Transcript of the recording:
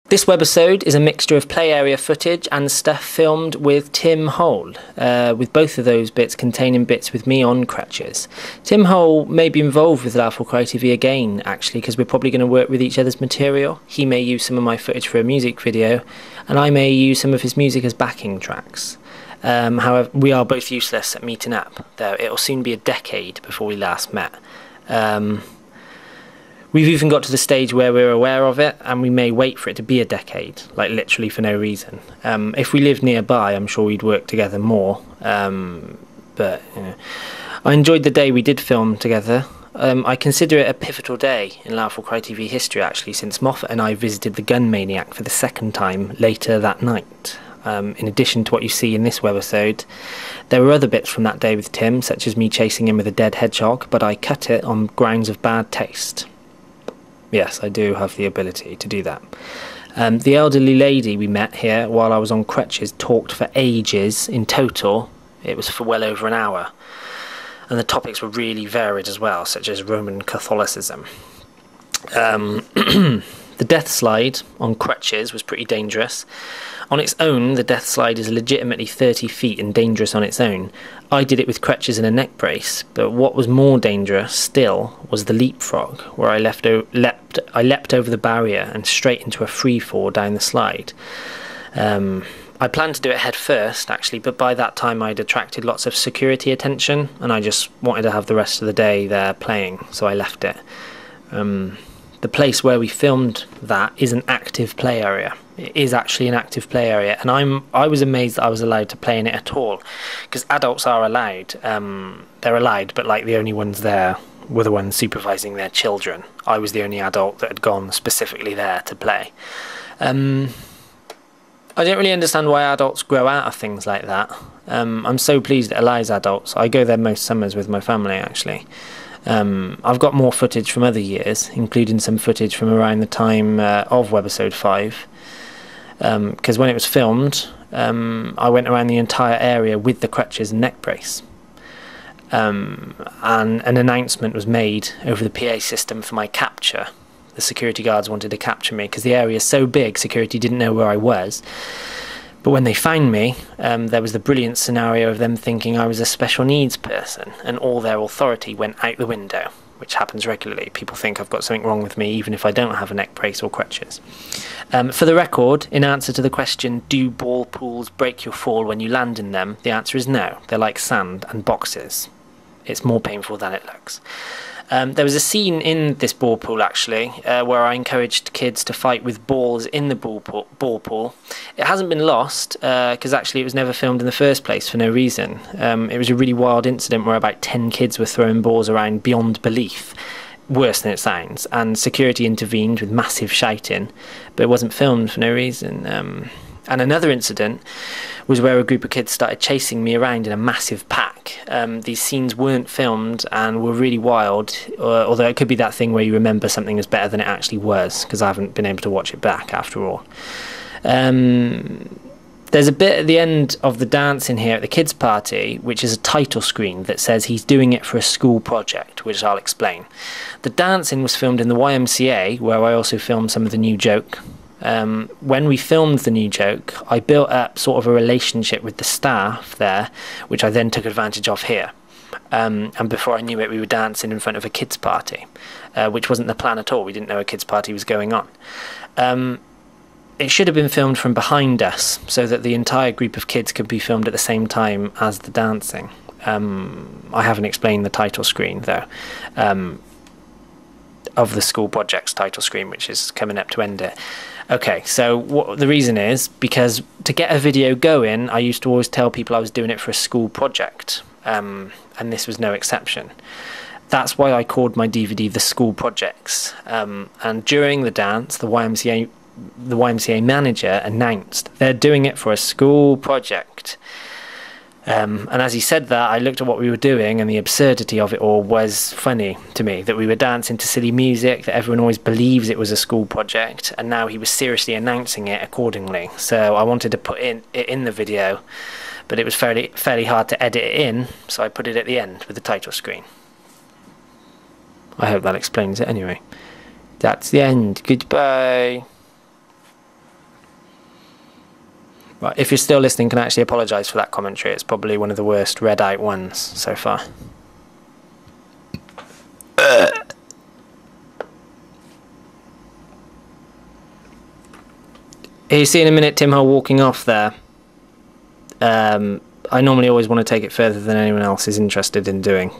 This webisode is a mixture of play area footage and stuff filmed with Tim Hole, with both of those bits containing bits with me on crutches. Tim Hole may be involved with Laugh or Cry TV again, actually, because we're probably going to work with each other's material. He may use some of my footage for a music video, and I may use some of his music as backing tracks. However, we are both useless at meeting up, though it'll soon be a decade before we last met. We've even got to the stage where we're aware of it, and we may wait for it to be a decade, like literally for no reason. If we lived nearby, I'm sure we'd work together more. But you know, I enjoyed the day we did film together. I consider it a pivotal day in Laugh or Cry TV history, actually, since Moffat and I visited the Gun Maniac for the second time later that night. In addition to what you see in this webisode, there were other bits from that day with Tim, such as me chasing him with a dead hedgehog, but I cut it on grounds of bad taste. Yes, I do have the ability to do that. The elderly lady we met here while I was on crutches talked for ages. In total, it was for well over an hour. And the topics were really varied as well, such as Roman Catholicism. The death slide on crutches was pretty dangerous. On its own, the death slide is legitimately 30 feet and dangerous on its own. I did it with crutches and a neck brace, but what was more dangerous still was the leapfrog, where I leapt over the barrier and straight into a free fall down the slide. I planned to do it head first, actually, but by that time I'd attracted lots of security attention, and I just wanted to have the rest of the day there playing, so I left it. The place where we filmed that is an active play area. It is actually an active play area, and I was amazed that I was allowed to play in it at all, because adults are allowed. They're allowed, but like the only ones there were the ones supervising their children. I was the only adult that had gone specifically there to play. I don't really understand why adults grow out of things like that. I'm so pleased it allows adults. I go there most summers with my family, actually. I've got more footage from other years, including some footage from around the time of webisode 5. Because when it was filmed, I went around the entire area with the crutches and neck brace. And an announcement was made over the PA system for my capture. The security guards wanted to capture me because the area is so big, security didn't know where I was. But when they found me, there was the brilliant scenario of them thinking I was a special needs person, and all their authority went out the window, which happens regularly. People think I've got something wrong with me, even if I don't have a neck brace or crutches. For the record, in answer to the question, do ball pools break your fall when you land in them? The answer is no. They're like sand and boxes. It's more painful than it looks. There was a scene in this ball pool, actually, where I encouraged kids to fight with balls in the ball pool. It hasn't been lost, because actually it was never filmed in the first place for no reason. It was a really wild incident where about 10 kids were throwing balls around beyond belief, worse than it sounds, and security intervened with massive shouting, but it wasn't filmed for no reason. And another incident was where a group of kids started chasing me around in a massive pack. These scenes weren't filmed and were really wild, although it could be that thing where you remember something as better than it actually was, because I haven't been able to watch it back after all. There's a bit at the end of the dance in here at the kids' party, which is a title screen that says he's doing it for a school project, which I'll explain. The dancing was filmed in the YMCA, where I also filmed some of the new joke. When we filmed the new joke, I built up sort of a relationship with the staff there, which I then took advantage of here. And before I knew it, we were dancing in front of a kids' party, which wasn't the plan at all. We didn't know a kids' party was going on. It should have been filmed from behind us, so that the entire group of kids could be filmed at the same time as the dancing. I haven't explained the title screen, though, of the school project's title screen, which is coming up to end it. Okay, so the reason is because to get a video going, I used to always tell people I was doing it for a school project, and this was no exception. That's why I called my DVD The School Projects. And during the dance, the YMCA manager announced they're doing it for a school project. And as he said that, I looked at what we were doing, and the absurdity of it all was funny to me, that we were dancing to silly music, that everyone always believes it was a school project, and now he was seriously announcing it accordingly. So I wanted to put it in the video, but it was fairly hard to edit it in, so I put it at the end with the title screen. I hope that explains it anyway. That's the end. Goodbye. Right, if you're still listening, can I actually apologise for that commentary? It's probably one of the worst read out ones so far. You see in a minute Tim Hull walking off there. I normally always want to take it further than anyone else is interested in doing.